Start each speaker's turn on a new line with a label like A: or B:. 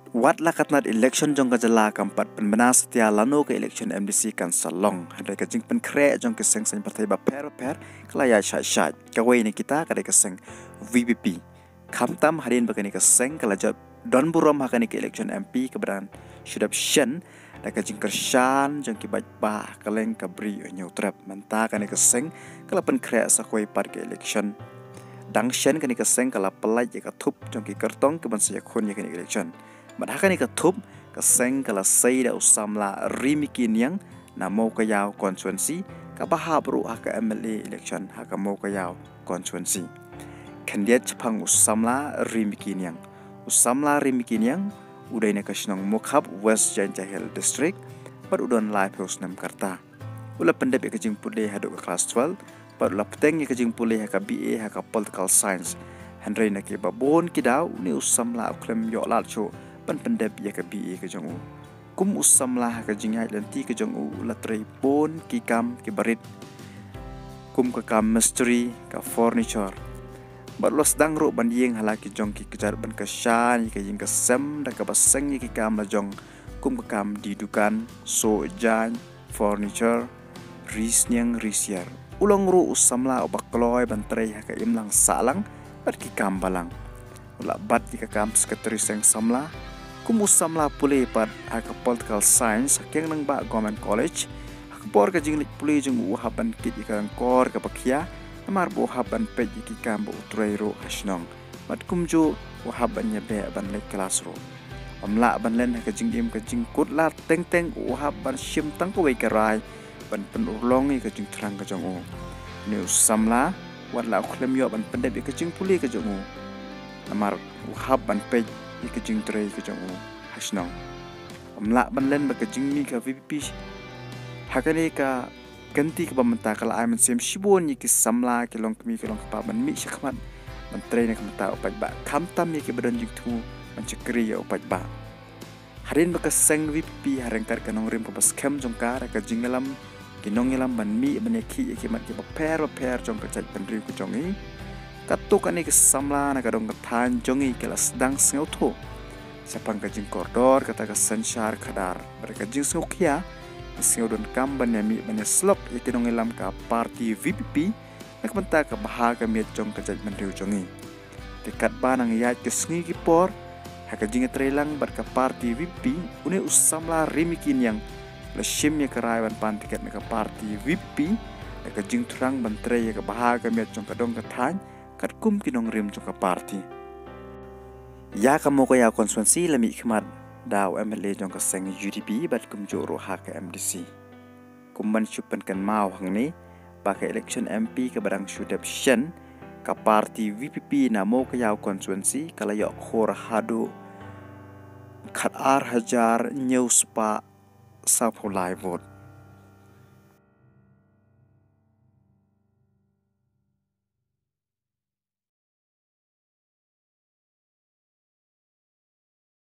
A: Wat lakatnat election jong kajala kampat penbena setia lano ke election MDC kan salong hadai ka jing pen kre jong ke seng partai ba per kelaya syat kawai ni kita kadai ke seng VPP kamtam hadin bakani ke seng kalajat don burom hakani ke election MP keberan syudap shen da ka jing kershan jong ki ba kaleng kabri nyutrap menta kani ke seng kala pen kre sakoi par ke election dang shen kani ke seng kala pelai ka thup jong ki kartong ke ban saya khon kani election Madhakani ka thup ka seng kala sayda usamla rimikin yang na mau ka yaw constituency ka bahabru haka MLA election haka mau ka yaw constituency. Kandiat chapang usamla rimikin yang uday na kasinong mukhab West Jainjahil District pad udon live house nam karta. Ula pendep ya kajing pulih haduk ka class 12 pad ula peteng ya kajing pulih haka BA haka political science. Handray na ki babon kidaw ni usamla uklem yok lalcho pendep ya ke BA ke jong u kum usamlah ke jingai lenti ke jong u latrai pon ki kam ki barit kum ke kam mystery ka furniture barlos dang ro bandieng halaki jong ki kejar ban ke shan ke jing ke sem da ka baseng ki kam la jong kum ke kam didukan so jan furniture risnyang risiar ulong ro usamla obakloy bantrai ha ka imlang salang bat ki kam balang ula bat ki kam sekretaris yang samla Kumusam pulih pad haka political science hakeng nang ba government college hakapor ka jinglik pulih jung uhaban kit ikang kor ka pakia amar bo haban pej iki kambo utrairo hasnong mat kumju uhaban nya be ban le classroom amla ban len haka jingim ka jing kut la teng uhaban shim tang ko ka rai ban penulong ka jing trang ka jong u ni usamla wat la khlem yo ban pendep ka jing pulih ka jong u amar uhaban pej ika jing tray ke jong u hasnong amla ban len ba ke jing mi ka VPP hakane ka ganti ka bamenta kala ay man sem shibon ni ki samla ki long mi ki long pa ban mi shakmat ban tray na kamta opaj ba kamtam mi ki badan jing tu man chakri ya opaj ba harin ba ka seng VPP hareng kar ka nong rim ko bas kem jong ka ka jingalam ki nong yalam ban mi ban ki mat ki ba per jong ka chaj ban ri ku jong i katuk ani ke samla na kadong kathan jongi kelas dang sengau tho sapang kajing koridor kata ka sensyar kadar mereka jing sengau kia sengau don kamban yami banya slok ikinong ilam ka parti VPP nak menta ka bahaga miet jong ka jaj mandriu jongi dekat banang ya ke sengi ki por haka jing trelang bar ka parti VPP une usamla rimikin yang lashim ya karaiwan pantiket na ka parti VPP ka jing turang bantre ya ka bahaga miet jong ka dong kathan kat kum kinong rim jong ka party ya kamu ko ya konstituensi lami khmat daw MLA jong ka seng UDP bat kum joro ha ka MDC kumban chupan kan mau hang ni ba ka election MP ka barang shudap shen ka party VPP na mo ka ya konstituensi kala yo khor hadu khat ar hajar news pa sa phulai vote